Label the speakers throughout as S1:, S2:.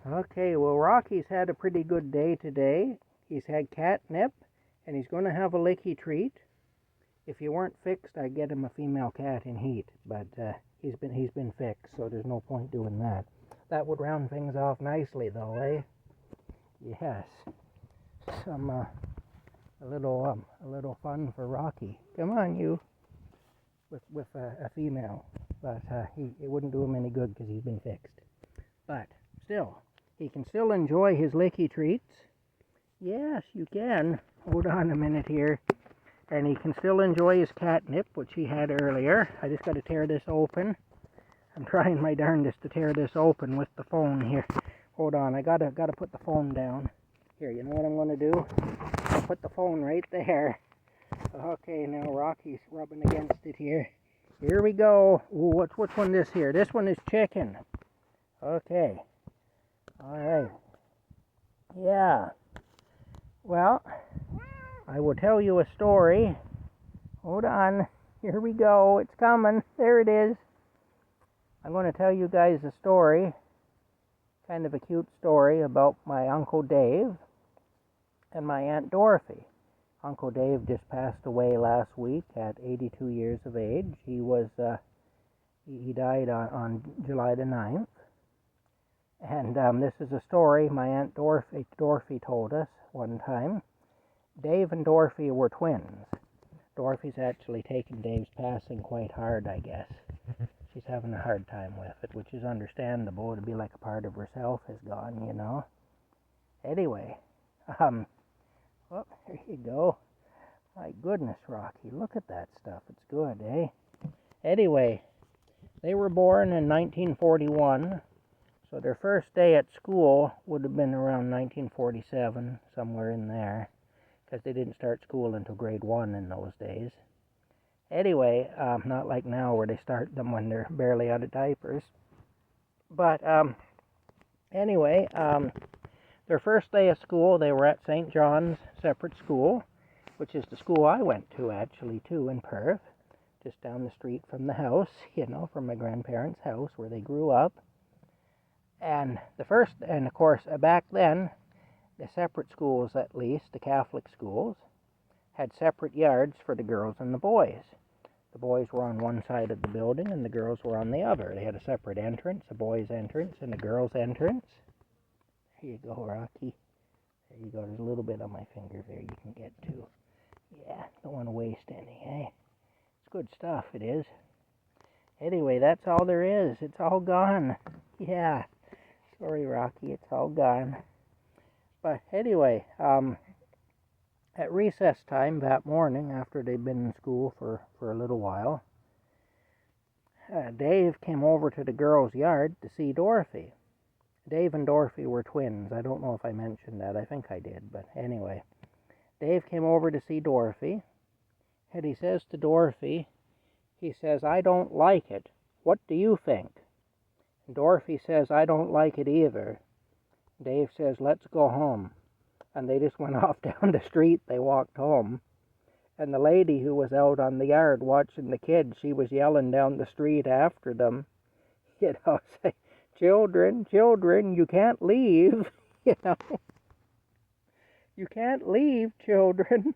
S1: Okay, well, Rocky's had a pretty good day today. He's had catnip, and he's going to have a Lickie Treat. If you weren't fixed, I'd get him a female cat in heat, but he's been fixed, so there's no point doing that. That would round things off nicely, though, eh? Yes. Some a little fun for Rocky. Come on, you, with a female, but it wouldn't do him any good because he's been fixed. But still, he can still enjoy his Lickie Treats. Yes, you can. Hold on a minute here. And he can still enjoy his catnip, which he had earlier. I just got to tear this open. I'm trying my darndest to tear this open with the phone here. Hold on, I gotta put the phone down. Here, you know what I'm gonna do? I'll put the phone right there. Okay, now Rocky's rubbing against it here. Here we go. Ooh, which one this here? This one is chicken. Okay. All right. Yeah. Well, I will tell you a story. Hold on. Here we go. It's coming. There it is. I'm going to tell you guys a story. Kind of a cute story about my Uncle Dave and my Aunt Dorothy. Uncle Dave just passed away last week at 82 years of age. He died on July the 9th. And this is a story my Aunt Dorothy told us one time. Dave and Dorothy were twins. Dorothy's actually taken Dave's passing quite hard, I guess. She's having a hard time with it, which is understandable. It'd be like a part of herself is gone, you know. Anyway, oh, there you go. My goodness, Rocky, look at that stuff. It's good, eh? Anyway, they were born in 1941. So their first day at school would have been around 1947, somewhere in there, because they didn't start school until grade 1 in those days. Anyway, not like now where they start them when they're barely out of diapers. But anyway, their first day of school, they were at St. John's Separate School, which is the school I went to actually too in Perth, just down the street from the house, from my grandparents' house where they grew up. And of course, back then, the separate schools, at least, the Catholic schools, had separate yards for the girls and the boys. The boys were on one side of the building and the girls were on the other. They had a separate entrance, a boys' entrance and a girls' entrance. There you go, Rocky. There you go. There's a little bit on my finger there you can get to. Yeah, don't want to waste any, eh? It's good stuff, it is. Anyway, that's all there is. It's all gone. Yeah. Sorry, Rocky, it's all gone. But anyway, at recess time that morning, after they'd been in school for a little while, Dave came over to the girls' yard to see Dorothy. Dave and Dorothy were twins. I don't know if I mentioned that. I think I did, but anyway. Dave came over to see Dorothy, and he says to Dorothy, he says, "I don't like it. What do you think?" And Dorothy says, "I don't like it either." Dave says, "Let's go home." And they just went off down the street. They walked home. And the lady who was out on the yard watching the kids, she was yelling down the street after them, say, children, you can't leave, You can't leave, children.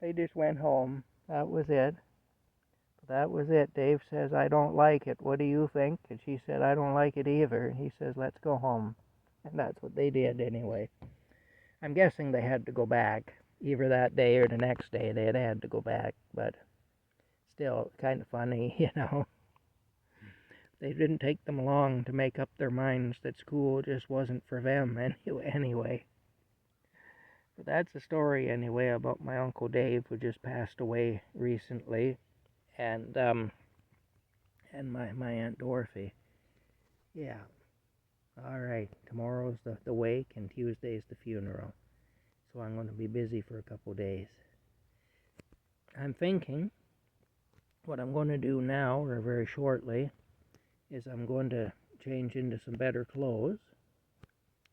S1: They just went home. That was it. That was it. Dave says, "I don't like it. What do you think?" And she said, "I don't like it either." And he says, "Let's go home." And that's what they did anyway. I'm guessing they had to go back. Either that day or the next day they had to go back. But still, kind of funny, They didn't take them long to make up their minds that school just wasn't for them anyway. But that's the story anyway about my Uncle Dave, who just passed away recently. And my Aunt Dorothy. Yeah. All right. Tomorrow's the wake and Tuesday's the funeral. So I'm going to be busy for a couple days. I'm thinking what I'm going to do now, or very shortly, is I'm going to change into some better clothes.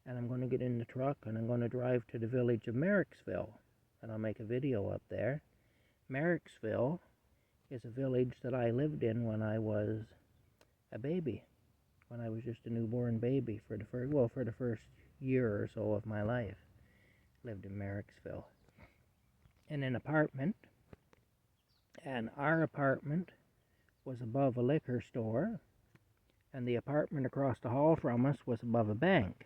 S1: And I'm going to get in the truck and I'm going to drive to the village of Merricksville. And I'll make a video up there. Merricksville is a village that I lived in when I was a baby. when I was just a newborn baby for the first year or so of my life. Lived in Merricksville in an apartment, and our apartment was above a liquor store, and the apartment across the hall from us was above a bank.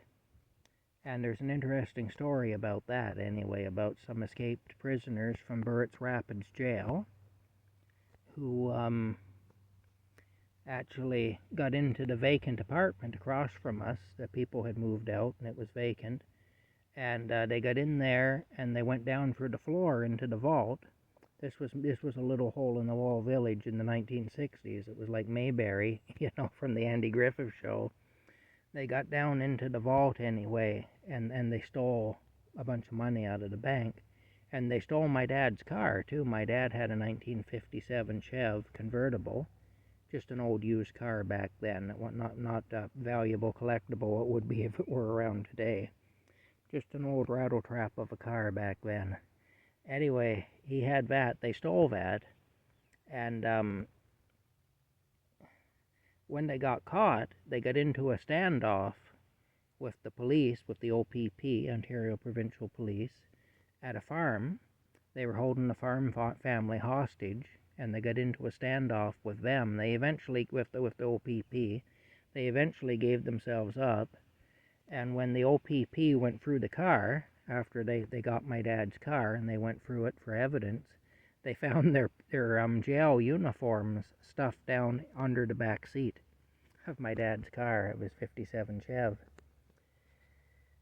S1: And there's an interesting story about that anyway, about some escaped prisoners from Burritts Rapids Jail who actually got into the vacant apartment across from us. The people had moved out and it was vacant. And they got in there and they went down through the floor into the vault. This was a little hole-in-the-wall village in the 1960s. It was like Mayberry, from the Andy Griffith Show. They got down into the vault anyway, and they stole a bunch of money out of the bank. And they stole my dad's car, too. My dad had a 1957 Chev convertible, just an old used car back then. Not valuable, collectible it would be if it were around today. Just an old rattletrap of a car back then. Anyway, he had that. They stole that. And when they got caught, they got into a standoff with the police, with the OPP, Ontario Provincial Police, at a farm. They were holding the farm family hostage, and they got into a standoff with them. They eventually, with the OPP, they eventually gave themselves up. And when the OPP went through the car, after they got my dad's car and they went through it for evidence, they found their jail uniforms stuffed down under the back seat of my dad's car. It was 57 Chev.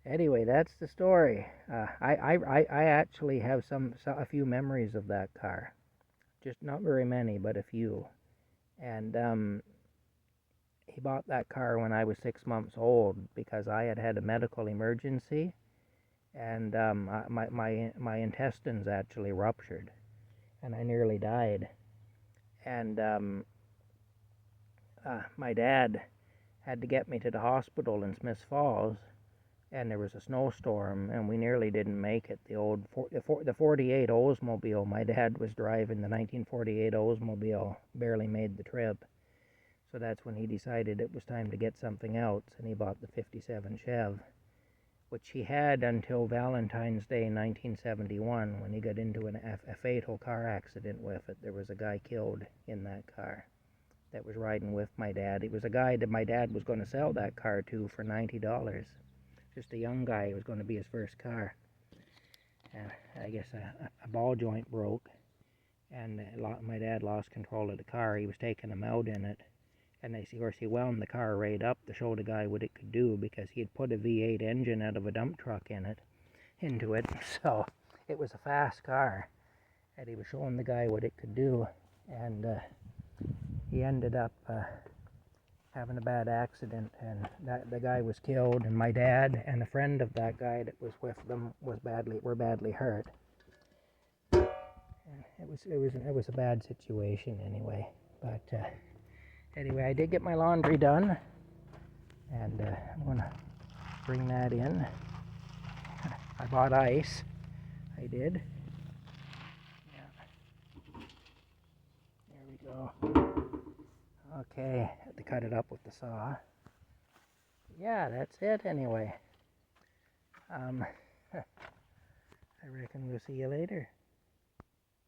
S1: Anyway, that's the story. I actually have a few memories of that car. Just not very many, but a few. And he bought that car when I was 6 months old because I had a medical emergency, and my intestines actually ruptured, and I nearly died. And my dad had to get me to the hospital in Smiths Falls, and there was a snowstorm, and we nearly didn't make it. The 48 Oldsmobile my dad was driving, the 1948 Oldsmobile, barely made the trip. So that's when he decided it was time to get something else, and he bought the 57 Chev, which he had until Valentine's Day 1971, when he got into a fatal car accident with it. There was a guy killed in that car that was riding with my dad. It was a guy that my dad was going to sell that car to for $90. Just a young guy. It was going to be his first car. And I guess a ball joint broke, and my dad lost control of the car. He was taking him out in it. And of course, he wound the car right up to show the guy what it could do, because he had put a V8 engine out of a dump truck into it. So it was a fast car, and he was showing the guy what it could do. And he ended up having a bad accident, and the guy was killed. And my dad and a friend of that guy that was with them were badly hurt. And it was a bad situation anyway. But anyway, I did get my laundry done, and I'm going to bring that in. I bought ice. I did. Yeah. There we go. Okay, had to cut it up with the saw. Yeah, that's it anyway. I reckon we'll see you later.